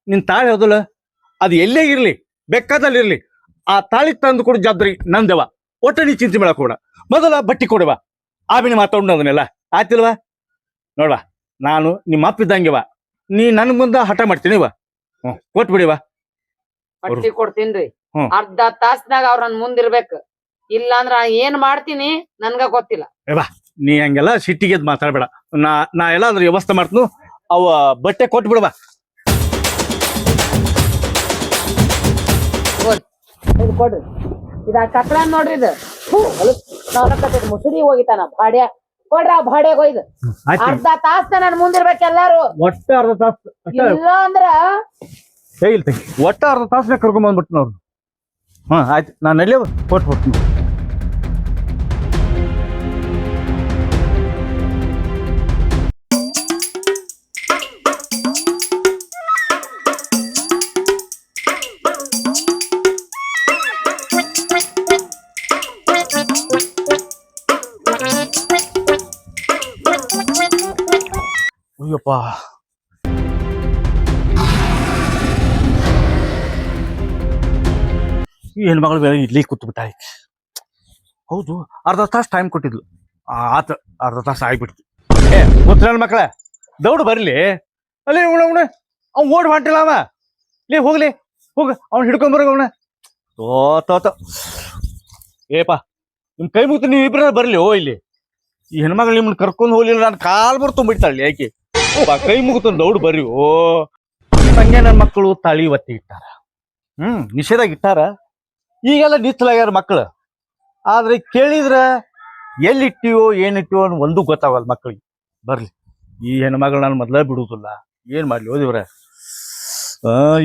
ನಿನ್ ತಾಳಿ ಹೌದಲ್ಲ, ಅದು ಎಲ್ಲೇ ಇರ್ಲಿ, ಬೆಕ್ಕದಲ್ಲಿರ್ಲಿ, ಆ ತಾಳಿ ತಂದು ಕೊಡು ಜವಾಬ್ದಾರಿ ನಂದವ. ಒಟ್ಟ ನೀ ಚಿಂತೆ ಮಾಡಕ್ ಹೋಡ. ಮೊದಲ ಬಟ್ಟಿ ಕೊಡುವ, ಆಮೇಲೆ ಮಾತಾಡೋಣ ಅದನ್ನೆಲ್ಲ. ಆಯ್ತಿಲ್ವಾ? ನೋಡ್ವಾ, ನಾನು ನಿಮ್ಮ ಅಪ್ಪ ಇದ್ದಂಗೆವ, ನೀ ನನ್ ಮುಂದೆ ಹಠ ಮಾಡ್ತೀನಿವ. ಕೊಟ್ಬಿಡಿವ. ಬಟ್ಟಿ ಕೊಡ್ತೀನ್ರಿ. ಹ್ಮ್. ಅರ್ಧ ತಾಸ್ನಾಗ ಅವ್ರ ನನ್ ಮುಂದಿರ್ಬೇಕು. ಇಲ್ಲ ಅಂದ್ರ ಏನ್ ಮಾಡ್ತೀನಿ ನನ್ಗ ಗೊತ್ತಿಲ್ಲ. ನೀ ಹಂಗೆಲ್ಲ ಸಿಟ್ಟಿಗೆ ಮಾತಾಡ್ಬೇಡ. ನಾ ಎಲ್ಲಾದ್ರೂ ವ್ಯವಸ್ಥೆ ಮಾಡ್ತೀನಿ. ಅವ ಬಟ್ಟೆ ಕೊಟ್ಬಿಡವ. ಇದು ಕೊಡ್ರಿ. ಇದ ಕತ್ಲ ನೋಡ್ರಿ. ಇದು ಮುಸುಡಿ ಹೋಗಿತಾನ ಭಾಡ್ಯ. ಕೊಡ್ರಿ ಆ ಭಾಡ್ಯಾಗ ಒಯ್ದು. ಅರ್ಧ ತಾಸ್ನ ನನ್ ಮುಂದಿರ್ಬೇಕು ಎಲ್ಲಾರು. ಒಟ್ಟ ಅರ್ಧ ತಾಸು ಇಲ್ಲ ಅಂದ್ರ ಒಟ್ಟ ಅರ್ಧ ತಾಸನ್ನ ಕರ್ಕೊಂಡ್ ಬಂದ್ಬಿಟ್ಟು ಅವ್ರು. ಆಯ್ತು, ನಾನು ನಡಿಯವ ಕೊಟ್ಬಿಡ್ತೀನಿ. ಅಯ್ಯಪ್ಪ, ಈ ಹೆಣ್ಮಗಳು ಬೇರೆ ಇಲ್ಲಿ ಕೂತು ಬಿಟ್ಟ. ಹೌದು, ಅರ್ಧ ತಾಸು ಟೈಮ್ ಕೊಟ್ಟಿದ್ಲು. ಆತ ಅರ್ಧ ತಾಸು ಆಗ್ಬಿಡ್ತು. ಗೊತ್ತ ಮಕ್ಕಳ ದೌಡ್ ಬರ್ಲಿ. ಅಲ್ಲಿ ಉಣ ಅವ್ನು ಓಡ್ ಹೊಂಟಿಲ್ಲ. ಅವ ಲೇ ಹೋಗ್ಲಿ, ಹೋಗ ಅವ್ನು ಹಿಡ್ಕೊಂಬರ. ಅವನ ತೋತ ಏಪಾ, ನಿಮ್ ಕೈ ಮುಗಿತು, ನೀವು ಇಬ್ಬರ ಬರ್ಲಿ. ಇಲ್ಲಿ ಈ ಹೆಣ್ಮಗಳು ನಿಮ್ಮನ್ನ ಕರ್ಕೊಂಡು ಹೋಗ್ಲಿಲ್ಲ, ನಾನು ಕಾಲ್ ಬರ್ ತುಂಬಿಡ್ತಾಳೆ. ಯಾಕೆ ಕೈ ಮುಗಿತು ದೌಡ್ ಬರ್ರಿ. ಹಂಗೆ ನನ್ನ ಮಕ್ಕಳು ತಾಳಿ ಒತ್ತಿ ಇಟ್ಟಾರ. ನಿಷೇಧಾಗಿ ಇಟ್ಟಾರ. ಈಗೆಲ್ಲ ನಿಚ್ಚಲಾಗ್ಯಾರ ಮಕ್ಕಳು. ಆದ್ರೆ ಕೇಳಿದ್ರ ಎಲ್ಲಿಟ್ಟಿವೋ ಏನಿಟ್ಟಿವೋ ಅನ್ನೋ ಒಂದು ಗೊತ್ತಾಗಲ್ಲ ಮಕ್ಕಳಿಗೆ. ಬರ್ಲಿ, ಈ ಹೆಣ್ಮಗಳು ನಾನು ಮೊದ್ಲ ಬಿಡುದಿಲ್ಲ. ಏನ್ ಮಾಡ್ಲಿ ಓದಿವ್ರ,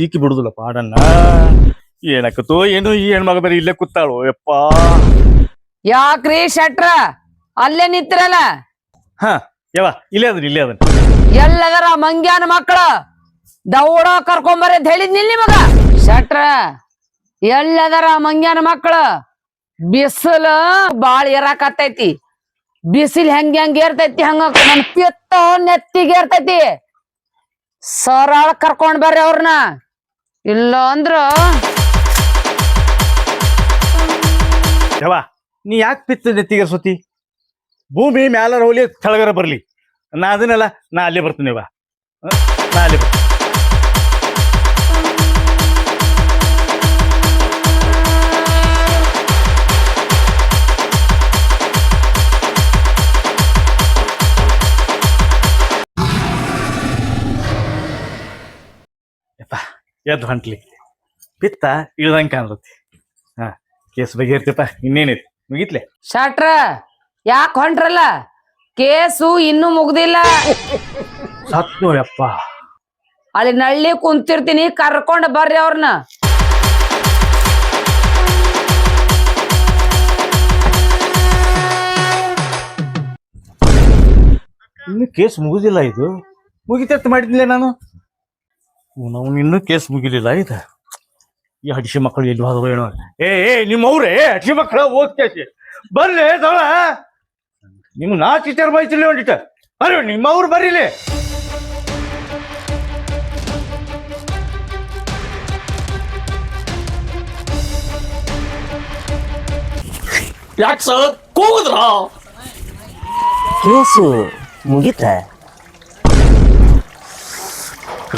ಈಕಿ ಬಿಡುದಿಲ್ಲ ಪಾಡನ್ನ. ಏನಕ್ಕತ್ತೋ ಏನು, ಈ ಹೆಣ್ಮಗ ಬರೀ ಇಲ್ಲೇ ಕೂತಾಳು. ಯಪ್ಪ, ಯಾಕ್ರಿ ಶೆಟ್ರ ಅಲ್ಲೇ ನಿಂತಿರಲ್ಲ? ಯವ ಇಲ್ಲೇ ಅದನ್ ಎಲ್ಲದರ ಮಂಗ್ಯಾನ ಮಕ್ಕಳ ದೌಡ ಕರ್ಕೊಂಬರಿ ಅಂತ ಹೇಳಿದ್ನಿಲ್ ನಿಮಗ. ಶೆಟ್ರ ಎಲ್ಲದರ ಮಂಗ್ಯಾನ ಮಕ್ಕಳ ಬಿಸಿಲು ಬಾಳ ಏರಾಕತ್ತೈತಿ. ಬಿಸಿಲ್ ಹೆಂಗ್ ಏರ್ತೈತಿ ಹಂಗ ನನ್ ಪಿತ್ತ ನೆತ್ತಿಗೆ ಏರ್ತೈತಿ. ಸರಳ ಕರ್ಕೊಂಡ್ ಬರ್ರಿ ಅವ್ರನ್ನ. ಇಲ್ಲ ಅಂದ್ರ ಯವ ನೀ ಯಾಕೆ ಪಿತ್ತ ನೆತ್ತಿಗೆ ಸುತ್ತಿ? ಭೂಮಿ ಮ್ಯಾಲರ ಹೋಗ್ಲಿ ಕೆಳಗರ ಬರ್ಲಿ, ನಾ ಅದನ್ನೆಲ್ಲ ನಾ ಅಲ್ಲೇ ಬರ್ತೀನಿ. ನಾ ಅಲ್ಲೇ ಬರ್ತೀನಿ. ಎದ್ದು ಹೊಂಟ್ಲಿ, ಪಿತ್ತ ಇಳ್ದಂಗೆ ಕಾಣತಿ. ಕೇಸ್ ಬಗೆಹರ್ತಿಪ್ಪ, ಇನ್ನೇನೈತಿ ಮುಗಿತ್ಲೆ. ಶಟ್ರ ಯಾಕೆ ಹೊಂಟ್ರಲ್ಲ? ಕೇಸು ಇನ್ನೂ ಮುಗ್ದಿಲ್ಲ. ಸತ್ತು ಯಪ್ಪ. ಅಲ್ಲಿ ನಳ್ಳಿ ಕುಂತಿರ್ತೀನಿ, ಕರ್ಕೊಂಡ್ ಬರ್ರಿ ಅವ್ರನ್ನ. ಇನ್ನು ಕೇಸ್ ಮುಗುದಿಲ್ಲ. ಇದು ಮುಗಿತತ್ ಮಾಡಿದ್ಲೆ ನಾನು. ನಾವು ಇನ್ನೂ ಕೇಸ್ ಮುಗಿಲಿಲ್ಲ. ಇದು ಈ ಹಡಿಸಿ ಮಕ್ಕಳು ಎಲ್ಲಿ ಹೋದ್ರು ಏನೋ. ನಿಮ್ಮವ್ರೇ ಹಡಿಸಿ ಮಕ್ಕಳ ಓದ್ಕೇಸಿ ಬರ್ಲಿ ತೋಳ. ನಿಮ್ ನಾ ಟೀಚರ್ ಬೈತಿಲ್ಲ ಒಂದಿಟ್ಟ. ಬರ್ರಿ ನಿಮ್ಮವ್ರು ಬರ್ರಿಲಿ. ಯಾಕೆ ಸರ್ ಕೂಗುದ್ರ? ಕೇಸು ಮುಗಿತ?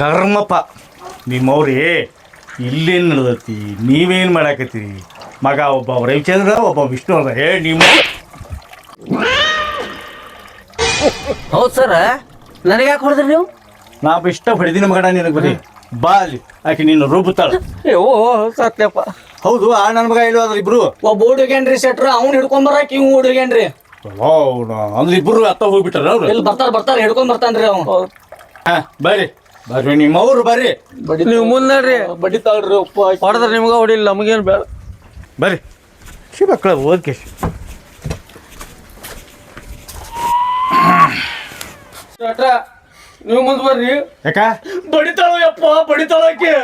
ಕರ್ಮಪ್ಪ, ನಿಮ್ಮವ್ರೇ ಇಲ್ಲೇನ್ ನಡೆದತಿ, ನೀವೇನ್ ಮಾಡಾಕತ್ತೀರಿ? ಮಗ ಒಬ್ಬ ರವಿಚಂದ್ರ, ಒಬ್ಬ ವಿಷ್ಣು ಅದ. ನಿಮ್ಮ ಹೌದ್ ಸರ, ನನಗೆ ಯಾಕೆ ಹೊಡೆದ್ರಿ ನೀವು? ನಾ ಇಷ್ಟ ಹೊಡೆದಿನ ಮಗನ ನಿನಗೆ ಬರೀ ಬಾ ಅಲ್ಲಿ ಆಕೆ ನೀನು ರುಬ್ಬುತ್ತಾಳ. ಓ ಸತ್ಯಪ್ಪ. ಹೌದು, ಆ ನನ್ನ ಮಗ ಇಲ್ವ ಅದ್ರ ಇಬ್ರು? ಒಬ್ಬ ಹುಡುಗೇನ್ರಿ ಶೆಟ್ರ, ಅವ್ನು ಹಿಡ್ಕೊಂಡ್ ಬರಾಕ ಇವ್ ಹುಡುಗೇನ್ರಿ. ಅಂದ್ರೆ ಇಬ್ರು ಅತ್ತ ಹೋಗ್ಬಿಟ್ಟಾರ ಅವ್ರು. ಇಲ್ಲಿ ಬರ್ತಾರ ಹಿಡ್ಕೊಂಡ್ ಬರ್ತಾನ್ರಿ ಅವ್ನು. ಬರ್ರಿ ಬರ್ರಿ ನಿಮ್ಮವ್ರು ಬರ್ರಿ. ನೀವು ಮುಂದ್ರಿ ಬಡಿತಾಳ್ರಿ. ಹೊಡೆದ್ರೆ ನಿಮ್ಗ ಹೊಡಿಲ್ಲ, ನಮಗೇನ್ ಬೇಡ. ಬರ್ರಿ ಶಿ ಮಕ್ಕಳ ಓದ್ಕೆ. ನೀವು ಮುಂದ್ ಬರ್ರಿ. ಯಾಕ ಬಡಿತಾಳು ಯಪ್ಪ, ಬಡಿತಾಳಕ್ಕೆ.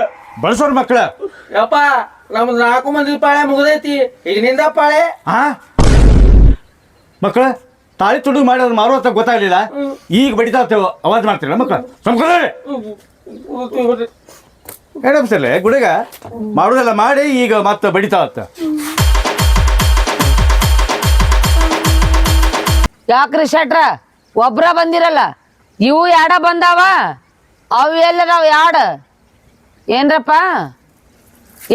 ಬಳಸೋರ್ ಮಕ್ಕಳ. ಯಪ್ಪ ನಮ್ದು 4 ಮಂದಿ ಪಾಳೆ ಮುಗ್ದೈತಿ, ಈಗ ನಿಂದ ಪಾಳೆ. ಮಕ್ಕಳ ತಾಳಿ ತುಡು ಮಾಡಿ ಅದ್ ಮಾರು ಅಂತ ಗೊತ್ತಾಗ್ಲಿಲ್ಲ. ಈಗ ಬಡಿತಾವ ಅವಾಜ್ ಮಾಡ್ತೀರ ಮಕ್ಕಳ. ಎಡಪ್ಸಲ್ಲ ಗುಡಿಗ ಮಾಡೋದೆಲ್ಲ ಮಾಡಿ ಈಗ ಮತ್ತೆ ಬಡಿತಾವತ್ತ. ಯಾಕ್ರಿ ಶೆಟ್ರ ಒಬ್ರ ಬಂದಿರಲ್ಲ, ಇವು ಯಾಡ ಬಂದಾವ, ಅವು ಎಲ್ಲದಾವ ಯಾಡ ಏನ್ರಪ್ಪ?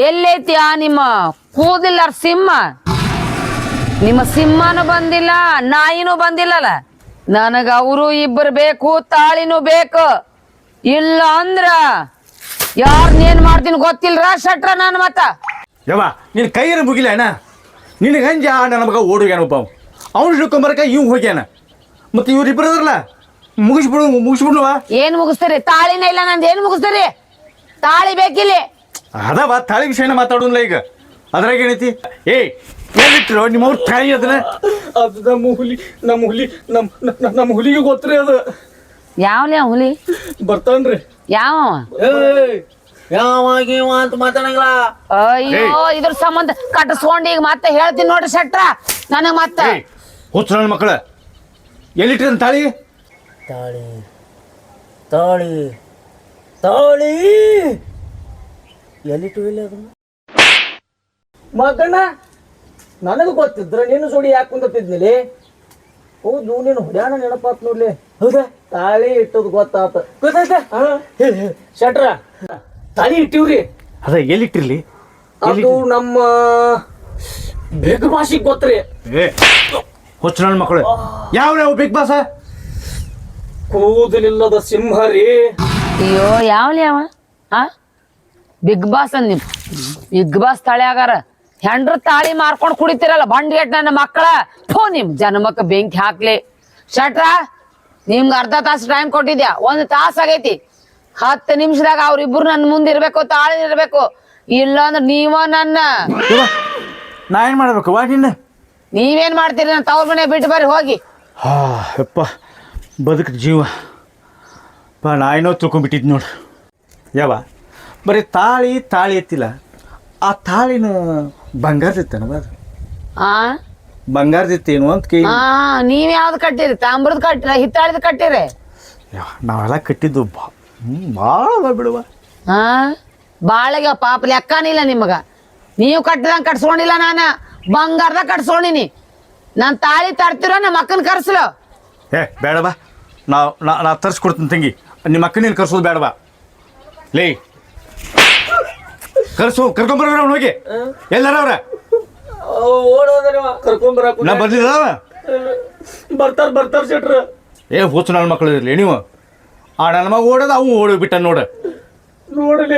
ಎಲ್ಲೈತಿ ಆ ನಿಮ್ಮ ಕೂದಿಲ್ಲ ಸಿಂಹ? ನಿಮ್ಮ ಸಿಂಹನು ಬಂದಿಲ್ಲ, ನಾಯಿನೂ ಬಂದಿಲ್ಲಲ್ಲ. ನನಗ ಅವರು ಇಬ್ಬರು ಬೇಕು, ತಾಳಿನೂ ಬೇಕು. ಇಲ್ಲ ಅಂದ್ರ ಯಾರನ್ನೇನ್ ಮಾಡ್ತೀನಿ ಗೊತ್ತಿಲ್ರ ಶೆಟ್ರ ನಾನು ಮತ್ತ. ಯವ್ವ ನಿನ್ ಕೈಯನ್ನು ಮುಗಿಲ್ಲ ಅಣ್ಣ. ನಿನಗೆ ಹಂಜ ನನ್ನ ಮಗ ಓಡುಗ್ಯಾನ ಒಬ್ಬ, ಅವ್ನು ಹಿಡ್ಕೊಂಬರಕ ಇವ್ ಹೋಗ್ಯಾನ. ಮತ್ತೆ ಇವ್ರಿಬ್ಬರು ಅದ್ರಲ್ಲ ಮುಗಿಸ್ಬಿಡುವ. ಏನ್ ಮುಗಿಸ್ತೀರಿ? ತಾಳಿನ ಇಲ್ಲ ನಂದು, ಏನ್ ಮುಗಿಸ್ತೀರಿ? ತಾಳಿ ಬೇಕಿಲ್ಲಿ. ಅದವ ತಾಳಿ ವಿಷಯನ ಮಾತಾಡೋಲ್ಲ ಈಗ. ಅದ್ರಾಗ ಏನೈತಿ? ಹೇಳಿಟ್ರು ನಿಮ್ಮವ್ರ ತಾಯಿ ಅದನ್ನ. ಅದು ನಮ್ಮ ಹುಲಿಗೆ ಗೊತ್ತ್ರಿ ಅದು. ಯಾವ್ಲೇ ಹುಲಿ ಬರ್ತಾನ್ರಿ. ಯಾವ? ಯಾವಾಗ ಅಂತ ಮಾತಾಡಂಗಿಲ್ಲ. ಅಯ್ಯೋ ಇದ್ರ ಸಂಬಂಧ ಕಟ್ಟಿಸ್ಕೊಂಡು ಈಗ ಮತ್ತೆ ಹೇಳ್ತೀನಿ ನೋಡ್ರಿ ಶೆಟ್ರ ನನಗ್ ಮತ್ತ. ಹುಚ್ಚ ನನ್ನ ಮಕ್ಕಳ ಎಲ್ಲಿಟ್ರಿ ತಾಳಿ? ತಾಳಿ ತಾಳಿ ತಾಳಿ ಎಲ್ಲಿಟ್ಟು ಇಲ್ಲ ಅದನ್ನ ಮಗಣ್ಣ. ನನಗೆ ಗೊತ್ತಿದ್ರ ನೀನು ಸುಡಿ ಯಾಕೆ ಕುಂದಿದ್ನಿಲಿ? ಹೌದು ನೀನು ಹುಡ್ಯಾಣ ನೆನಪಾತ್ ನೋಡ್ಲಿ. ಹೌದಾ? ತಾಳಿ ಇಟ್ಟದ್ ಗೊತ್ತಾತ. ಗೊತ್ತಾಯ್ತ? ಶೆಟ್ರ ತಾಳಿ ಇಟ್ಟಿವ್ರಿ. ಅದ ಎಲ್ಲಿಟ್ಟಿರ್ಲಿ? ಅದು ನಮ್ಮ ಬೇಗ ಭಾಷೆಗೆ ಗೊತ್ತ್ರಿ. ಹುಚ್ಚ ನನ್ನ ಮಕ್ಕಳು ಯಾವ ಬಿಗ್ ಬಾಸ? ಕೂದಲಿಲ್ಲದ ಸಿಂಹ ರೀ. ಅಯ್ಯೋ ಯಾವ್ಲಿ ಅವ? ಬಿಗ್ ಬಾಸ್ ಅಂದ್ ನಿಮ್ ಬಿಗ್ ಬಾಸ್ ತಳ್ಯಾಗಾರ ಹೆಂಡ್ರ ತಾಳಿ ಮಾರ್ಕೊಂಡ್ ಕುಡಿತಿರಲ್ಲ ಬಂಡ್ಗೆಟ್ ನನ್ನ ಮಕ್ಕಳ. ಥೋ ನಿಮ್ ಜನ್ಮಕ್ಕ ಬೆಂಕಿ ಹಾಕ್ಲಿ. ಶೆಟ್ರ ನಿಮ್ಗೆ ಅರ್ಧ ತಾಸು ಟೈಮ್ ಕೊಟ್ಟಿದ್ಯಾ, 1 ತಾಸು ಆಗೈತಿ. 10 ನಿಮಿಷದಾಗ ಅವ್ರಿಬ್ರು ನನ್ನ ಮುಂದೆ ಇರ್ಬೇಕು, ತಾಳಿ ಇರ್ಬೇಕು. ಇಲ್ಲ ಅಂದ್ರೆ ನೀವ ನನ್ನ ನಾ ಏನ್ ಮಾಡ್ಬೇಕು ವಾ ನಿನ್ನ? ನೀವೇನ್ ಮಾಡ್ತೀರಿ? ನನ್ನ ತವ್ರ ಮನೆ ಬಿಟ್ಟು ಬರ್ರಿ ಹೋಗಿ. ಯಪ್ಪ ಬದುಕ ಜೀವ ನಾ ಏನೋ ತಿಳ್ಕೊಂಡ್ಬಿಟ್ಟಿದ್ ನೋಡು. ಯಾವ ಬರೀ ತಾಳಿ ತಾಳಿ ಎತ್ತಿಲ್ಲ, ಆ ತಾಳಿನ ಬಂಗಾರದಿತ್ತೇನವ? ಅದು ಆ ಬಂಗಾರದಿತ್ತೇನು ಅಂತ ಕೇಳಿ. ನೀವ್ ಯಾವ್ದು ಕಟ್ಟಿರಿ? ತಾಮ್ರದ ಕಟ್ಟಿರ, ಹಿತ್ತಾಳಿದ ಕಟ್ಟಿರಿ? ನಾವೆಲ್ಲ ಕಟ್ಟಿದ್ದು ಭಾಳ ಬಿಡುವ. ಬಾಳೆಗ ಪಾಪ ಲೆಕ್ಕನಿಲ್ಲ ನಿಮಗ. ನೀವು ಕಟ್ಟಿದಂಗ ಕಟ್ಸ್ಕೊಂಡಿಲ್ಲ, ನಾನು ಬಂಗಾರದ ಕಟ್ಸ್ಕೊಂಡಿನಿ. ನಾನ್ ತಾಳಿ ತರ್ತಿರೋ ನಮ್ಮ ಅಕ್ಕನ ಕರ್ಸ್ಲು. ಬೇಡವಾ, ನಾ ತರ್ಸ್ಕೊಡ್ತೀನಿ ತಂಗಿ. ನಿಮ್ಮ ಅಕ್ಕ ನೀನು ಕರ್ಸೋದು ಬೇಡವಾ? ಲೇ ಕರ್ಕೊಂಬರ ಹೋಗಿ. ಎಲ್ಲಾರ ಅವ್ರ ಕರ್ಕೊಂಬರಕ ನಾ ಬರ್ಲಿಲ್ಲ. ಬರ್ತಾರ ಶೆಟ್ರ. ಹುಚ್ಚು ನನ್ನ ಮಕ್ಕಳು ಇರಲಿ ನೀವು. ಆ ನನ್ನ ಮಗ ಓಡೋದು ಅವು ಓಡೋಗ್ಬಿಟ್ಟ ನೋಡ. ನೋಡ್ಲಿ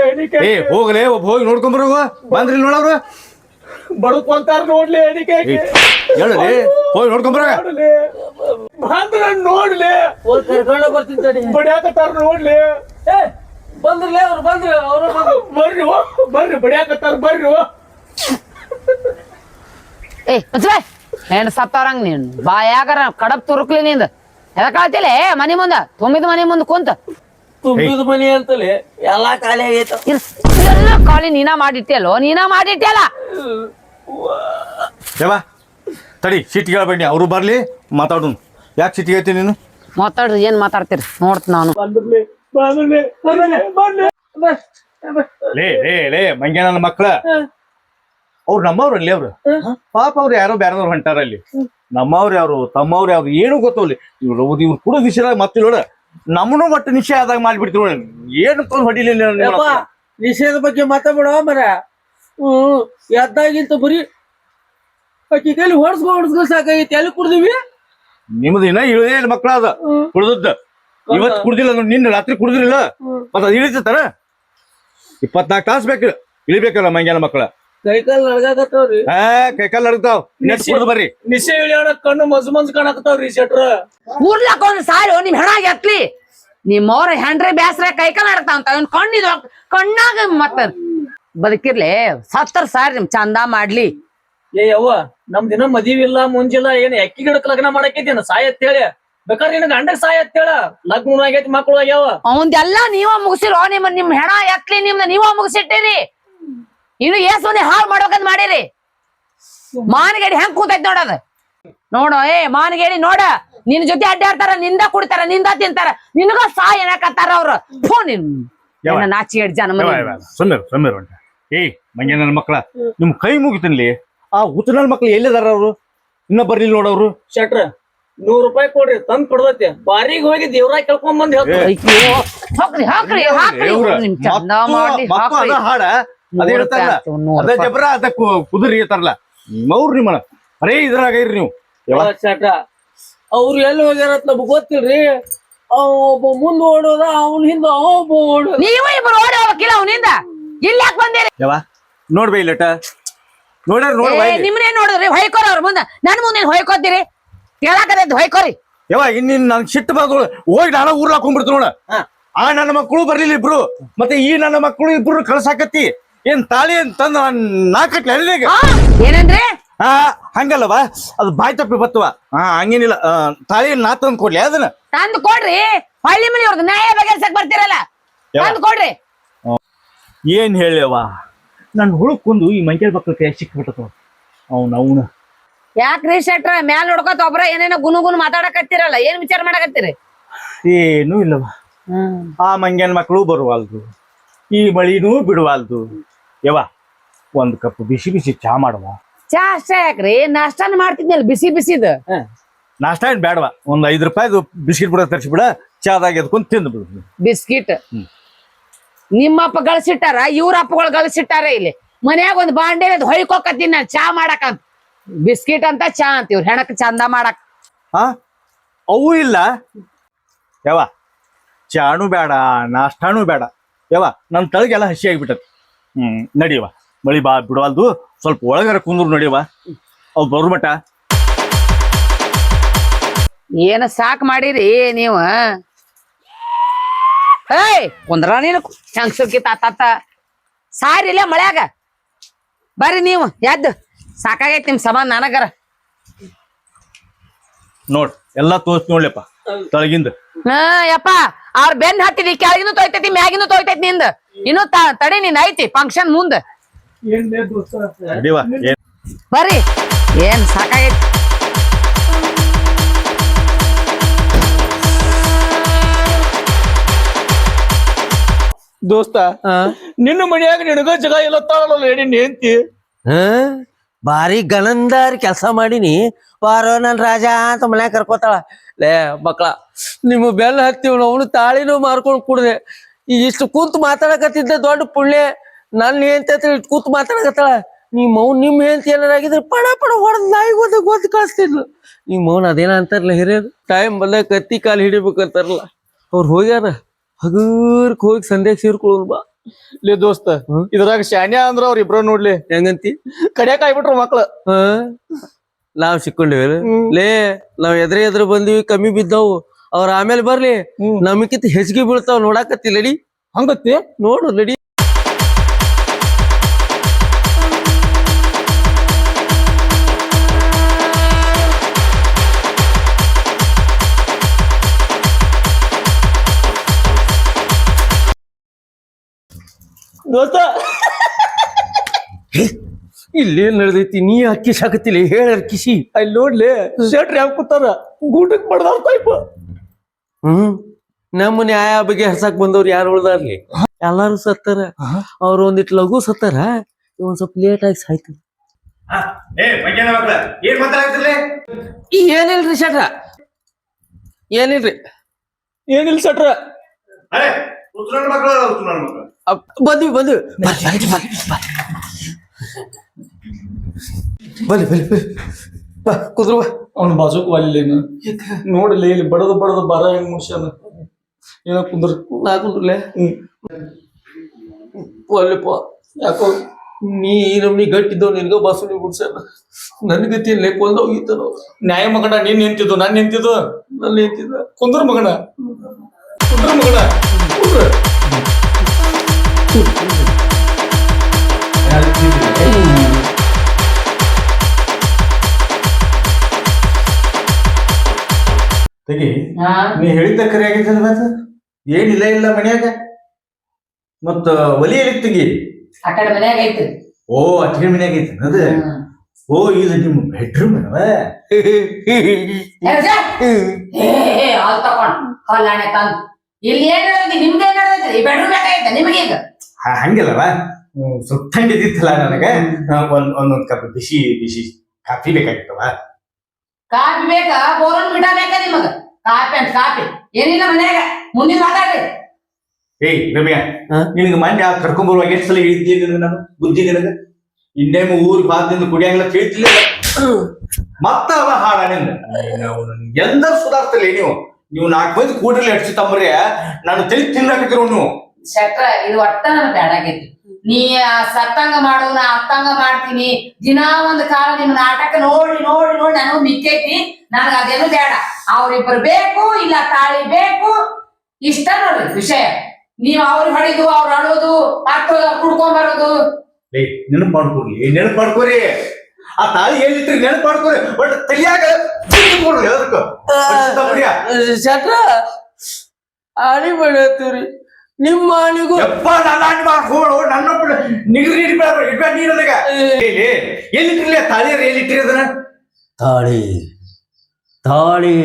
ಹೋಗ್ಲೇ ಹೋಗಿ ನೋಡ್ಕೊಂಬರ. ಬಂದ್ರಿ ನೋಡವ್ರು ಬಡ್ಕೊಂತಾರ ನೋಡ್ಲಿ. ಹೇಳಿ ಹೋಗಿ ನೋಡ್ಕೊಂಬರ. ಬಂದ್ರ ನೋಡ್ಲಿ, ಕರ್ಕೊಂಡ ಬರ್ತೀನಿ. ಬಡಿಯಾಕತ್ತಾರ ನೋಡ್ಲಿ. ಬಂದ್ರಲೇ ಅವ್ರು ಬರ್ರಿ ಬರ್ರಿ ಬಡಿಯಾಕತ್ತಾರ ಬರ್ರಿ. ಹೆಣ್ಣು ಸತ್ತವ್ರಂಗ ನೀನು ಬಾಯಾಗರ ಕಡಪ್ ತುರುಕ್ಲಿ ನಿಂದ. ಎದಕ್ ಹೇಳ್ತಿಲ್ಲ ಮನಿ ಮುಂದ? ತುಂಬಿದ ಮನಿ ಮುಂದ ಕುಂತ ತುಂಬಿದ ಮನಿ ಅಂತಲೇ ಎಲ್ಲಾ ಖಾಲಿ ಆಗೈತ. ಎಲ್ಲ ಖಾಲಿ ನೀನಾ ಮಾಡಿಟ್ಟಿಯಲ್ಲೋ, ನೀನಾ ಮಾಡಿಟ್ಟಿಯಲ್ಲ. ದೇವಾ ತಡಿ, ಸಿಟ್ಟಿಗೆ ಬನ್ನಿ, ಅವರು ಬರ್ಲಿ ಮಾತಾಡೋಣ. ಯಾಕೆ ಸಿಟ್ಟಿಗೆ ಐತಿ ನೀನು? ಮಾತಾಡ್ರಿ, ಏನ್ ಮಾತಾಡ್ತೀರಿ ನೋಡ್ತ ನಾನು. ಲೇ ಮಂಗ್ಯ ನನ್ನ ಮಕ್ಕಳ, ಅವ್ರು ನಮ್ಮವ್ರಲ್ಲಿ ಅವ್ರು ಪಾಪ ಅವ್ರು ಯಾರೋ ಬೇರೆದವ್ರು ಹೊಂಟಾರ ಅಲ್ಲಿ. ನಮ್ಮವ್ರು ಯಾರು ತಮ್ಮವ್ರು ಯಾವ್ದು ಏನು ಗೊತ್ತವ್ಲಿ. ಇವ್ರು ಕೂಡ ವಿಷಯದಾಗ ಮತ್ತೆ ನೋಡ ನಮ್ಮನು ಒಟ್ಟು ನಿಶ್ಚಯ ಆದಾಗ ಮಾಡ್ಬಿಡ್ತೀವಿ ನೋಡಿ. ಏನು ತಂದು ಹೊಡಿಲಿಲ್ಲ ನಿಷೇಧ ಬಗ್ಗೆ ಮಾತಾಡ್ಬಿಡ ಮರ. ಎದ್ದಾಗಿಂತ ಬರೀ ಅಕ್ಕಿ ಕೈಲಿ ಹೊಡ್ಸ್ಕೊ ಸಾಕಾಗೈತಿ. ಎಲ್ಲಿ ಕುಡ್ದಿವಿ? ನಿಮ್ದು ಇನ್ನ ಇಳದೇ ಇಲ್ಲ ಮಕ್ಕಳ. ಅದ ಕುಡ್ದದ್ದ ಇವತ್ತು ಕುಡ್ದಿಲ್ಲ, ನಿನ್ನ ರಾತ್ರಿ ಕುಡ್ದಿಲ್ಲ. ಮತ್ತ ಅದು ಇಳಿತಾರ 24 ತಾಸು ಬೇಕು ಇಳಿಬೇಕಲ್ಲ ಮಂಗ್ಯಾನ ಮಕ್ಕಳ. ಕೈಕಾಲ್ ನಡ್ಗಾಕತ್ತಾವ್ರಿ. ಕೈಕಾಲ್ ನಡ್ತಾವ್. ನೆಟ್ ಕುಡ್ದು ಬರ್ರಿ. ನಿಶೆ ಇಳಿಯೋಣ ಕಣ್ಣು ಮನ್ಸು ಕಾಣಕತ್ತಾವ್ರಿ ಶೆಟ್ರ. ಊರ್ಲಾಕ ಒಂದು ಸಾಲು ನಿಮ್ ಹೆಣ ಎತ್ಲಿ. ನಿಮ್ಮವ್ರ ಹೆಂಡ್ರೆ ಬ್ಯಾಸ್ರ ಕೈಕಾಲ್ ನಡ್ತಾವಂತ ಇವ್ನ ಕಣ್ಣಿದ ಕಣ್ಣಾಗ ಮತ್ತ ಬದುಕಿರ್ಲಿ. 70 ಸಾವಿರ ನಿಮ್ ಚಂದ ಮಾಡ್ಲಿ. ಯವ್ವ ನಮ್ ದಿನ ಮದಿವಿ ಇಲ್ಲ ಮುಂಜಿಲ್ಲ. ಏನ್ ಎಕ್ಕಿ ಗಿಡಕ್ ಲಗ್ನ ಮಾಡಕೈತಿ ಸಾಯತ್ತೇಳಿ. ಬೇಕಾದ್ರೆ ನಿನ್ ಗಂಡಗ್ ಸಾಯತ್ತೇಳ. ಲಗ್ನ ಆಗೈತಿ, ಮಕ್ಳು ಆಗ್ಯಾವ. ಅವಂದೆಲ್ಲ ನೀವ ಮುಗಿಸಿರೋ. ನಿಮ್ ಹೆಣ ಎತ್ಲಿ ನಿಮ್ದ ನೀವ ಮುಗಿಸಿಟ್ಟಿರಿ. ಇನ್ನು ಏಸೋನೆ ಹಾಳು ಮಾಡ್ಬೇಕಂತ ಮಾಡಿರಿ. ಮಾನಗೇಡಿ ಹೆಂಗ್ ಕೂತೈತಿ ನೋಡದ ನೋಡು. ಮಾನಗೇಡಿ ನೋಡ, ನಿನ್ ಜೊತೆ ಅಡ್ಡಾಡ್ತಾರ, ನಿಂದ ಕುಡಿತಾರ, ನಿಂದ ತಿಂತಾರ, ನಿನಗ ಸಾಯ ಏನಕತ್ತಾರ ಅವ್ರು. ನಿನ್ ಯಾವ? ನಾಚಿಗೆಡ್ ಜನ ಸುಮ್ಮನೆ ಉಂಟ ಏಯ್ ಮಂಗೆ ನನ್ನ ಮಕ್ಕಳ ನಿಮ್ ಕೈ ಮುಗಿತನ್ಲಿ ಆ ಉತ್ತನಲ್ ಮಕ್ಳು ಎಲ್ಲಿದಾರ ಅವ್ರು ಇನ್ನ ಬರ್ಲಿಲ್ಲ ನೋಡವ್ರು. ಶೆಟ್ರ 100 ರೂಪಾಯಿ ಕೊಡ್ರಿ ತಂದ್ ಕೊಡ್ದೈತಿ ಬಾರಿಗೆ ಹೋಗಿ ದೇವ್ರ ಕೇಳ್ಕೊಂಡ್ ಬಂದ್ ಹೇಳ್ತಾರೆ. ಹಾಕ್ರಿ ಹಾಕ್ರಿ ಹಾಕ್ರಿ ನಿಮ್ ಚಂದ ಮಾಡಿ ಹಾಕ್ರಿ. ಹಾಡ ಅದೇ ಹೇಳ್ತಾರಲ್ಲ ಅದ ಜಬ್ರ ಅದ ಕುದುರಿ ಇರ್ತಾರಲ್ಲ ಅವ್ರು ನಿಮ್ಮ ಬರೇ ಇದ್ರಾಗ ಇರ್ರಿ ನೀವು. ಶೆಟ್ರ ಅವ್ರು ಎಲ್ಲಿ ಹೋಗ್ಯಾರತ್ ನಮ್ಗ್ ಗೊತ್ತಿಲ್ರಿ. ಒಬ್ಬ ಮುಂದ್ ಓಡೋದ ಅವ್ನ ಹಿಂದ ಒಬ್ಬ ಓಡೋದ. ನೀವು ಇಬ್ರು ಓಡಿ ಹೋಗ್ಬೇಕಿಲ್ಲ ಅವನಿಂದ ಇಲ್ಲಿ ಯಾಕೆ ಬಂದಿರಿ? ಯಾವ ನೋಡ್ಬೇ ಇಲ್ಲಟ ನೋಡ್ಯಾರ ನೋಡ್ಬಾ ನಿಮ್ನೇ ನೋಡಿದ್ರಿ ಹೊಯ್ಕೋರಿ ಅವ್ರ ಮುಂದ ನನ್ ಮುಂದೆ ಹೊಯ್ಕೋತೀರಿ ಹೇಳಾಕದ ಹೊಯ್ಕೋರಿ. ಯಾವ ಇನ್ನಿನ್ ನನ್ ಸಿಟ್ಟು ಬಾಗಳು ಹೋಗಿ ನಾನು ಊರ್ ಹಾಕೊಂಡ್ಬಿಡ್ತು ನೋಡ. ಆ ನನ್ನ ಮಕ್ಕಳು ಬರ್ಲಿಲ್ಲ ಇಬ್ರು ಮತ್ತೆ ಈ ನನ್ನ ಮಕ್ಕಳು ಇಬ್ರು ಕಳ್ಸಾಕತ್ತಿ ಏನ್ ತಾಳಿ ಅಂತಂದ ನಾ ಕಟ್ಲಿ ಅಲ್ಲಿಗೆ ಏನಂದ್ರೆ ಹಂಗಲ್ಲವಾ ಅದು ಬಾಯ್ ತಪ್ಪಿ ಬತ್ತವ ಹಂಗೇನಿಲ್ಲ ತಾಳಿ ನಾ ತಂದ್ ಕೊಡ್ಲಿ ಅದನ್ನ ತಂದು ಕೊಡ್ರಿ. ಹಳ್ಳಿ ಮನಿ ಅವ್ರದ್ದು ನ್ಯಾಯ ಬಗೆಹರ್ಸಕ್ ಬರ್ತಿರಲ್ಲ ತಂದು ಕೊಡ್ರಿ. ಏನ್ ಹೇಳ್ಯವ ನನ್ ಹುಡುಕುಂದು ಈ ಮಂಜಲ್ ಮಕ್ಕಳ ಕೈ ಸಿಕ್ಬಿಟ್ಟವ ಅವನು ಯಾಕ್ರಿ ಶೆಟ್ರ ಮ್ಯಾಲ ನೋಡ್ಕೋತ ಒಬ್ರ ಏನೇನೋ ಗುನು ಮಾತಾಡಕತ್ತಿರಲ್ಲ ಏನ್ ವಿಚಾರ ಮಾಡಕತ್ತೀರಿ? ಏನೂ ಇಲ್ಲವ ಆ ಮಂಗ್ಯನ ಮಕ್ಕಳು ಬರುವಲ್ದು ಈ ಮಳಿನೂ ಬಿಡುವಲ್ದು. ಯವ ಒಂದ್ ಕಪ್ ಬಿಸಿ ಬಿಸಿ ಚಾ ಮಾಡುವ. ಚಾ ಅಷ್ಟೇ ಯಾಕ್ರಿ ನಾಷ್ಟಾನ ಮಾಡ್ತಿದ್ನಲ್ಲ ಬಿಸಿ ಬಿಸಿದ. ನಾಷ್ಟ ಏನ್ ಬೇಡವಾ ಒಂದ್ 5 ರೂಪಾಯಿದು ಬಿಸ್ಕಿಟ್ ಬಿಡ ತರಿಸ್ಬಿಡ ಚಾದಾಗ ಎದ್ಕೊಂಡ್ ತಿಂದು ಬಿಡು. ಬಿಸ್ಕಿಟ್ ನಿಮ್ಮಪ್ಪ ಗಳಿಸಿಟ್ಟಾರ ಇವ್ರ ಅಪ್ಪಗಳು ಗಳಿಸಿಟ್ಟಾರ ಇಲ್ಲಿ ಮನ್ಯಾಗ ಒಂದ್ ಬಾಂಡೆ ಹೊಯ್ಕೋಕತ್ತೀನಿ ನಾನು ಚಾ ಮಾಡಕಂತ. ಬಿಸ್ಕಿಟ್ ಅಂತ ಚಾ ಅಂತೀವ್ರಿ ಹೆಣಕ್ ಚಂದ ಮಾಡಕ್. ಅವು ಇಲ್ಲ ಯಾವ ಚಾನು ಬೇಡ ನಾಷ್ಟಾನು ಬೇಡ ಯಾವ ನನ್ ತಳಗೆಲ್ಲ ಹಸಿ ಆಗಿಬಿಟ್ಟತ್. ನಡಿಯವ ಮಳಿ ಬಾ ಬಿಡವಲ್ದು ಸ್ವಲ್ಪ ಒಳಗರ ಕುಂದ್ರು ನಡಿಯವ ಅವ್ ಬರು ಮಟ. ಏನ ಸಾಕ್ ಮಾಡಿರಿ ನೀವ. ಏಯ್ ಕುಂದ್ರ ನೀನು ಹೆಂಗ್ಸರ್ಕಿ ತಾತ ಸಾರಿಲ್ಲ ಮಳ್ಯಾಗ ಬರ್ರಿ ನೀವು ಎದ್ದು ಸಾಕಾಗೈತಿ ನಿಮ್ ಸಮಾನ ನನಗರ. ನೋಡ್ ಎಲ್ಲಾ ತೋರ್ಸ್ ನೋಡ್ಲಪ್ಪ ತಳಗಿಂದ. ಯಪ್ಪ ಅವ್ರ ಬೆನ್ ಹತ್ತಿದಿ ಕೆಳಗಿನೂ ತೊಯ್ತೈತಿ ಮ್ಯಾಗಿನೂ ತೊಯ್ತೈತಿ ನಿಂದ ಇನ್ನು ತಡಿ ನೀನ್ ಐತಿ ಫಂಕ್ಷನ್ ಮುಂದ ನಡಿವ ಏನ್ ಬರ್ರಿ ಏನ್ ಸಾಕಾಗೈತಿ. ದೋಸ್ತ ನಿನ್ನ ಮನ್ಯಾಗ ನಿನಗ ಜಗ ಎಲ್ಲ ತಾಳಲ್ಲ ನಿನ್ನ ಹೆಂಡ್ತಿ. ಬಾರಿ ಗನಂದಾರಿ ಕೆಲಸ ಮಾಡೀನಿ ಬಾರೋ ನನ್ ರಾಜ ಅಂತ ಮನ್ಯಾಗ ಕರ್ಕೋತಾಳ. ಲೇ ಮಕ್ಳ ನಿಮ್ಮ ಬೆಲ್ಲ ಹತ್ತಿವ್ ಅವನು ತಾಳಿನೂ ಮಾರ್ಕೊಂಡ್ ಕುಡ್ದೆ ಇಷ್ಟು ಕೂತ್ ಮಾತಾಡಕತ್ತಿದ್ದೆ ದೊಡ್ಡ ಪುಣ್ಯ. ನನ್ ಹೆಂಡ್ತಿ ಹತ್ರ ಇಷ್ಟು ಕೂತ್ ಮಾತಾಡಕತ್ತಾಳ. ನಿಮ್ ನಿಮ್ ಹೆಂಡ್ತಿ ಏನಾರಾಗಿದ್ರೆ ಪಡ ಪಡ ಹೊಡೆದ್ ನಾಯಿ ಗೊತ್ತ ಕಳಿಸ್ತಿದ್ಲು. ನಿಮ್ ಮೌನ್ ಅದೇನ ಅಂತಾರಲ್ಲ ಹಿರಿಯರು ಟೈಮ್ ಬಂದಾಗ ಕತ್ತಿ ಕಾಲು ಹಿಡಿಬೇಕಂತಾರಲ್ಲ ಅವ್ರು ಹೋಗ್ಯಾರ ಹಗೂರ್ಕ್ ಹೋಗಿ ಸಂದೇಶ ಸೇರ್ಕೊಳ್ಳೋದು ಬಾ. ಲೇ ದೋಸ್ತ ಇದ್ರಾಗ ಶಾನ್ಯ ಅಂದ್ರ ಅವ್ರ ಇಬ್ರ ನೋಡ್ಲಿ ಹೆಂಗಂತಿ ಕಡ್ಯಾಕ ಆಗ್ಬಿಟ್ರು ಮಕ್ಳು. ನಾವ್ ಸಿಕ್ಕೊಂಡಿವಿ ಲೇ ನಾವ್ ಎದ್ರ ಬಂದಿವಿ ಕಮ್ಮಿ ಬಿದ್ದವು ಅವ್ರ ಆಮೇಲೆ ಬರ್ಲಿ ನಮಕಿಂತ ಹೆಚ್ಚಿಗೆ ಬೀಳ್ತಾವ ನೋಡಾಕತ್ತಿ ಲಡಿ ಹಂಗತ್ತಿ ನೋಡು ಲಡಿ. ದೋಸ್ತ ಇಲ್ಲೇನ್ ನಡೆದೈತಿ ನೀ ಅಕ್ಕಿ ಸಾಕತಿಲ್ಲ ಹೇಳ ಕಿಸಿ ಅಲ್ಲಿ ನೋಡ್ಲಿ ಶೆಟ್ರ್ ಯಾವ ಕೂತಾರ ಗೂಟಕ್ ಬಡ್ದಾರ ಟೈಪ್. ನಮ್ಮ ನ್ಯಾಯ ಬಗ್ಗೆ ಹರ್ಸಾಕ್ ಬಂದವ್ರು ಯಾರು ಉಳ್ದಾರ್ಲಿ ಎಲ್ಲಾರು ಸತ್ತಾರ. ಅವ್ರ ಒಂದಿಟ್ ಲಘು ಸತ್ತಾರ ಒಂದ್ ಸ್ವಲ್ಪ ಲೇಟ್ ಆಗಿ ಸಾಯ್ತಾರ. ಏನಿಲ್ರಿ ಶೆಟ್ರ ಏನಿಲ್ರಿ ಏನಿಲ್ಲ ಶೆಟ್ರ ಬಂದ್ವಿ ಬನ್ನಿ ಬಾ ಕುದ್ರು ಅವ್ನ ಬಾಜುಕ್ ವಾಲಿಲೇನು ನೋಡಲಿ ಇಲ್ಲಿ ಬಡದು ಬರ ಹೆಂಗ್ ಮುಷ್ಯನ ಏನ ಕುಂದ್ರ ನಾ ಕುಂದ್ರಲೆ ಒಲ್ಲೆಪ್ಪ ಯಾಕೋ ನೀ ನಮ್ನಿ ಗಟ್ಟಿದ್ದವ್ ನಿನ್ಗ ಬಸವನಿ ಬಿಡ್ಸಣ ನನ್ ಗತಿ ಲೆಕ್ಕ ಹೋಗಿತ್ತು. ನ್ಯಾಯ ಮಗಣ ನೀನ್ ನಿಂತಿದ್ದು ನಾನ್ ನಿಂತಿದ್ದು ನನ್ನ ನಿಂತಿದ್ದ ಕುಂದ್ರ ಮಗಣ ಕುಂದ್ರ ತೆಗಿ ನೀ ಹೇಳಿದ್ದ ಕರೆ ಆಗಿದ್ದಲ್ಲ ಮತ್ತ ಏನಿಲ್ಲ ಇಲ್ಲ ಮನ್ಯಾಗ ಮತ್ತ ಒಲಿ ಎಲ್ಲಿ ತೆಗಿ ಆ ಕಡೆ ಮನ್ಯಾಗ ಐತಿ. ಓ ಅಟ್ಟಿ ಮನ್ಯಾಗ ಐತಿ ಅದ. ಓ ಇದು ನಿಮ್ಮ ಬೆಡ್ರೂಮ್ ಅವ. ಹಾಲ್ ತಕೊಂಡ್ ಕಲ್ಯಾಣ ತಂದ್ ಇಲ್ಲಿ ಏನ್ ನಡೆದೈತಿ ನಿಮ್ದು ಏನ್ ನಡೆದೈತಿ ಬೆಡ್ರೂಮ್ ಬೇಕಾಗೈತೆ ನಿಮಗೆ ಈಗ ಹಂಗಿಲ್ಲವ ಸ್ವಲ್ಪ ಥಂಡಿದ್ದಿತ್ತಲ್ಲ ನನಗೆ ಒಂದೊಂದ್ ಕಪ್ ಬಿಸಿ ಬಿಸಿ ಕಾಫಿ ಬೇಕಾಗಿತ್ತವ. ಕಾಫಿ ಬೇಕಾ ಬೋರನ್ ಮಿಠಾ ಬೇಕಾ ನಿಮಗ ಕಾಫಿ ಅಂತ ಕಾಫಿ ಏನಿಲ್ಲ ಮನ್ಯಾಗ ಮುಂದಿನ ಮಾತಾಡ್ರಿ. ಏಯ್ ರಮ್ಯಾ, ನಿನಗೆ ಮೊನ್ನೆ ಕರ್ಕೊಂಡ್ ಬರುವಾಗ ಎಷ್ಟು ಸಲ ಹೇಳಿದ್ದೀನಿ ನಾನು ಬುದ್ಧಿ ನಿನಗ ಇನ್ನೇನು ಊರಿಗೆ ಬಾದಿಂದ ಕುಡಿಯಂಗಿಲ್ಲ ಕೇಳ್ತಿಲ್ಲ ಮತ್ತ ಅವ ಹಾಳ ಎಂದೂ ಸುಧಾರಿಸ್ತಲ್ಲ ನೀವು 4 ಮಂದಿ ಕೂಡಲೇ ಹಡ್ಸಿ ತಮ್ಮರೇ ನಾನು ತಲೆ ತಿನ್ನಾಕತ್ತಿರೋ ನೀವು. ಶೆಟ್ರ ಇದು ಒಟ್ಟ ನನ್ ಬ್ಯಾಡಾಗೈತಿ. ನೀ ಸತ್ತಂಗ ಮಾಡು ನಾ ಅತ್ತಂಗ ಮಾಡ್ತೀನಿ ದಿನಾ ಒಂದ್ ಕಾಲ ನಿಮ್ ನಾಟಕ ನೋಡಿ ನೋಡಿ ನೋಡಿ ನನಗೂ ಮಿಕ್ಕೈತಿ. ನನಗ ಅದೇನು ಬೇಡ, ಅವ್ರಿಬ್ರು ಬೇಕು ಇಲ್ಲ ತಾಳಿ ಬೇಕು ಇಷ್ಟ ನೋಡ್ರಿ ವಿಷಯ. ನೀವ್ ಅವ್ರಿಗೆ ಹೊಡಿದು ಅವ್ರು ಅಳೋದು ಮತ್ತ ಕುಡ್ಕೊಂಡ್ ಬರೋದು. ನೆನಪು ಮಾಡ್ಕೊರಿ ಆ ತಾಳಿ ಎಲ್ಲಿತ್ರಿ ನೆನಪು ಮಾಡ್ಕೊರಿ ಬಟ್ ತಲಿಯಾಗ ಶೆಟ್ರ ಆಣಿ ಮಾಡತ್ತೀವ್ರಿ ನಿಮ್ಮ ಆಣಿಗೂ ನನ್ನ ನಿಗದಿ ಎಲ್ಲಿಟ್ರಿ ತಾಳಿ ಎಲ್ಲಿಟ್ರಿ ಅದನ್ನ ತಾಳಿ ತಾಳಿ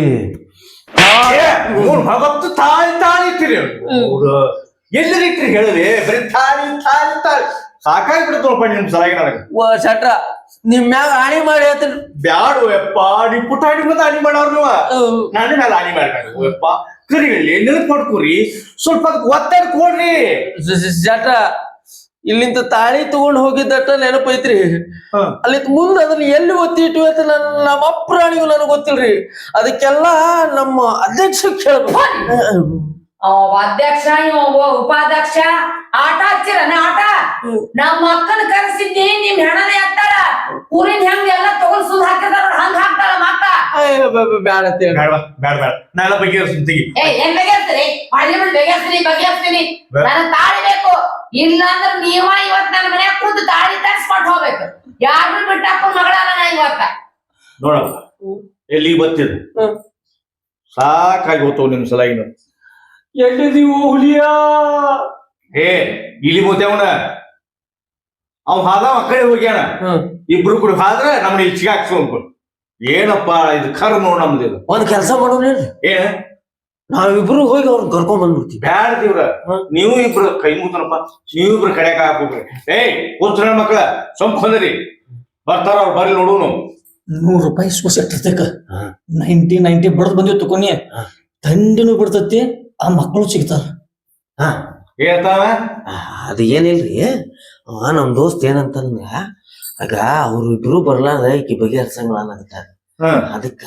ಭಗತ್ತು ತಾಳಿ ತಾಳಿ ಇಟ್ಟಿರಿ ಎಲ್ಲಿಟ್ರಿ ಹೇಳಿರಿ ಬರೀ ತಾಳಿ ತಾಳಿ ತಾಳಿ ಸಾಕಾಗಿ ಬಿಡ್ತಪ್ಪ ನಿಮ್ ಸಲಾಗಿ ನನಗೆ. ಶೆಟ್ರ ನಿಮ್ ಮ್ಯಾಗ ಆಣಿ ಮಾಡಿ ಹೇಳ್ತೀನಿ ಬ್ಯಾಡು ಯಪ್ಪ ನೀ ಪುಟಾಣಿ ಮತ್ತೆ ಆಣಿ ಮಾಡೋರು ನೀವು ನನ್ನ ಮೇಲೆ ಆಣಿ ಮಾಡ್ಬೇಕು ಯಪ್ಪ. ಕರಿ ಹೇಳಿ ನೆನಪು ಮಾಡ್ಕೊರಿ ಸ್ವಲ್ಪ ಅದಕ್ಕೆ ಒತ್ತಡ ಕೊಡ್ರಿ. ಶೆಟ್ರ ಇಲ್ಲಿಂದ ತಾಳಿ ತಗೊಂಡ್ ಹೋಗಿದ್ದಟ್ಟ ನೆನಪೈತ್ರಿ. ಅಲ್ಲಿ ಮುಂದೆ ಅದನ್ನ ಎಲ್ಲಿ ಒತ್ತಿ ಇಟ್ಟಿವಿ ಅಂತ ನಮ್ಮ ಅಪ್ರಾಣಿಗೂ ನನಗೆ ಗೊತ್ತಿಲ್ರಿ. ಅದಕ್ಕೆಲ್ಲ ನಮ್ಮ ಅಧ್ಯಕ್ಷ ಕೇಳ್ಬೇಕು. ಅಧ್ಯಕ್ಷ ಉಪಾಧ್ಯಕ್ಷ ಆಟ ಹಚ್ಚಿರ ಆಟ ನಮ್ಮ ಅಕ್ಕನ ಕರೆಸಿದ್ನಿ ನಿಮ್ ಹೆಣನೆ ಹಾಕ್ತಾಳ ಊರಿನ ಹೆಂಗ್ ಎಲ್ಲ ತಗೊಂಡ್ ಸುದ್ ಹಾಕಿದಾರ ಹಂಗ ಹಾಕ್ತಾಳ ಮಕ್ಕ. ಬ್ಯಾಡ ಬೇಡ ನಾಳೆ ಬಗೆಹರಿಸ್ತೀನಿ. ಏನ್ ಬಗೆಹರಿಸ್ತೀರಿ ಪಾರ್ಲಿಮೆಂಟ್ ಬಗೆಹರಿಸ್ತೀನಿ ನನಗ್ ತಾಳಿ ಬೇಕು. ಇಲ್ಲ ಅಂದ್ರೆ ನೀವ ಇವತ್ ನನ್ನ ಮನ್ಯಾಗ ಕೂತು ತಾಳಿ ತರಿಸ್ಕೊಟ್ಟು ಹೋಗ್ಬೇಕು. ಯಾರು ಬಿಟ್ಟಾಕೊಂಡ್ ಮಗಳಲ್ಲ ನಾ ಇವತ್ತ ನೋಡಪ್ಪ ಎಲ್ಲಿ ಬತ್ತಿದ ಸಾಕಾಗಿ ಹೋಗ್ತವ್ ನಿಮ್ ಸಲಾಗಿ. ಎಲ್ಲಿದೀವು ಹುಲಿಯ ಇಲ್ಲಿ ಹೋಗ್ತೇವನ ಅವ್ ಹಾದವ ಕಡೆ ಹೋಗ್ಯಾನ ಇಬ್ರು ಕೂಡ ಹಾದ್ರ ನಮ್ನ ಇಲ್ಲಿ ಸಿಗಾಕ್ಸು ಏನಪ್ಪ ಇದು ಕರ್ ನೋಡ್ ನಮ್ದು ಇದು. ಒಂದ್ ಕೆಲಸ ಮಾಡೋಣ ಏನ ನಾವಿಬ್ರು ಹೋಗಿ ಅವ್ರನ್ನ ಕರ್ಕೊಂಡ್ ಬಂದ್ಬಿಡ್ತೀವಿ. ಬ್ಯಾಡ್ದಿವ್ರ ನೀವು ಇಬ್ರು ಕೈ ಮುಗ್ತನಪ್ಪ ನೀವಿಬ್ರು ಕಡೆಯಾಗ ಹಾಕೋಗ್ರಿ. ಕೂತ್ರ ಮಕ್ಳ ಸೊಂಪ್ ಹೊಂದ್ರಿ ಬರ್ತಾರ ಅವ್ರು ಬರ್ಲಿ ನೋಡುನು. ₹100 ಸೋಸೆಟ್ಟಕ 90 ಬಡ್ದು ಬಂದಿವ್ ತಕೊನಿ ತಂಡಿನೂ ಬಿಡ್ತತಿ ಆ ಮಕ್ಕಳು ಸಿಗ್ತಾರ. ಹೇಳ್ತಾವ ಅದ ಏನಿಲ್ರಿ ನಮ್ ದೋಸ್ತ್ ಏನಂತಂದ್ರ ಆಗ ಅವ್ರಿಬ್ರು ಬರ್ಲಾರ್ದ ಈಕಿ ಬಗೆಹರ್ಸಂಗಿಲ್ಲ ಅನ್ನಕತ್ತಾರ. ಅದಕ್ಕ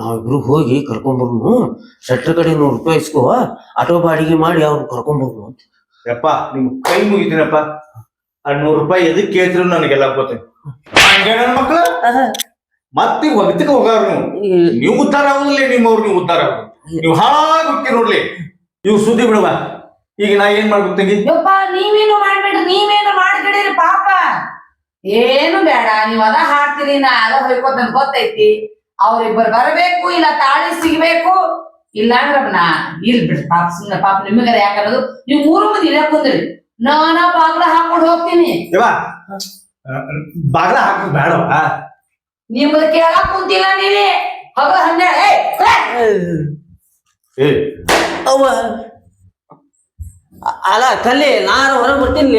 ನಾವಿಬ್ರು ಹೋಗಿ ಕರ್ಕೊಂಡ್ಬರ್ನು. ಶೆಟ್ರ ಕಡೆ ₹100 ಇಸ್ಕೋ ಆಟೋ ಬಾಡಿಗೆ ಮಾಡಿ ಅವ್ರು ಕರ್ಕೊಂಡ್ಬರ್ನು ಅಂತ. ಯಪ್ಪ ನಿಮ್ ಕೈ ಮುಗಿತೀನಪ್ಪ. ಆ ₹100 ಎದಕ್ ಕೇಳ್ತಿರು ನನಗೆಲ್ಲ ಗೊತ್ತ. ನನ್ನ ಮಕ್ಳ ಮತ್ತೆ ಒಗತಿಗೆ ಹೋಗಾರ ನೀವು ಉದ್ಧಾರ ಆಗುದಿಲ್ಲ. ನಿಮ್ಮವ್ರು ನೀವು ಉದ್ಧಾರ ಆಗುದು ನೀವು ಹಾಳಾಗಿ ಹೋಗ್ತೀರಿ ನೋಡ್ಲಿ. ಇವ್ ಸುದ್ದಿ ಬಿಡುವ ಈಗ ನಾ ಏನ್ ಮಾಡ್ಬೇಕು ತಂಗಿ. ಯಪ್ಪ ನೀವೇನು ಮಾಡ್ಬೇಡ್ರಿ ನೀವೇನು ಮಾಡ್ಬಿಡಿರಿ ಪಾಪ ಏನು ಬೇಡ. ನೀವ್ ಅದ ಹಾಡ್ತೀರಿ ನಾ ಅದ ಹೋಯ್ಕೋತ ನನ್ ಗೊತ್ತೈತಿ. ಅವ್ರಿಬ್ಬರು ಬರಬೇಕು ಇಲ್ಲ ತಾಳಿ ಸಿಗ್ಬೇಕು ಇಲ್ಲ ಅಂದ್ರ ನಾ ಇಲ್ ಬಿಡ್ರಿ ಪಾಪ ಸುಮ್ನೆ ಪಾಪ ನಿಮಗರ ಯಾಕನ್ನೋದು. ನೀವು 3 ಮಂದಿ ಇಲ್ಲ ಕುಂದ್ರಿ ನಾನಾ ಬಾಗ್ಲ ಹಾಕೊಂಡು ಹೋಗ್ತೀನಿ. ಬಾಗ್ಲ ಹಾಕೋದ್ ಬೇಡವಾ ನಿಮ್ದು ಕೇಳಕ್ ಕುಂತಿಲ್ಲ ನೀವೇ ಹಗ 12 ಅವ ಅಲ್ಲ ಕಲ್ಲಿ ನಾನು ಹೊರಗೆ ಬರ್ತೀನಿ.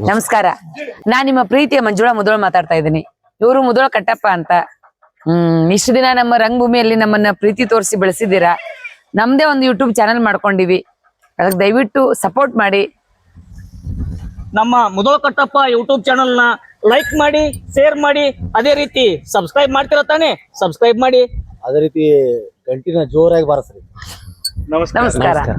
ನಮಸ್ಕಾರ, ನಾನ್ ನಿಮ್ಮ ಪ್ರೀತಿಯ ಮಂಜುಳಾ ಮುದೋಳ್ ಮಾತಾಡ್ತಾ ಇದ್ದೀನಿ. ಇವರು ಮುದೋಳ ಕಟ್ಟಪ್ಪ ಅಂತ. ಇಷ್ಟು ದಿನ ನಮ್ಮ ರಂಗಭೂಮಿಯಲ್ಲಿ ನಮ್ಮನ್ನ ಪ್ರೀತಿ ತೋರಿಸಿ ಬೆಳೆಸಿದ್ದೀರಾ. ನಮ್ದೇ ಒಂದು ಯೂಟ್ಯೂಬ್ ಚಾನೆಲ್ ಮಾಡ್ಕೊಂಡಿವಿ, ಅದಕ್ಕೆ ದಯವಿಟ್ಟು ಸಪೋರ್ಟ್ ಮಾಡಿ. ನಮ್ಮ ಮುದೋಳ ಕಟ್ಟಪ್ಪ ಯೂಟ್ಯೂಬ್ ಚಾನಲ್ ನ ಲೈಕ್ ಮಾಡಿ, ಶೇರ್ ಮಾಡಿ, ಅದೇ ರೀತಿ ಸಬ್ಸ್ಕ್ರೈಬ್ ಮಾಡ್ತಿರ ತಾನೆ, ಸಬ್ಸ್ಕ್ರೈಬ್ ಮಾಡಿ. ಅದೇ ರೀತಿ ಗಂಟಿನ ಜೋರಾಗಿ ಬಾರಿಸ್ರಿ. ನಮಸ್ಕಾರ.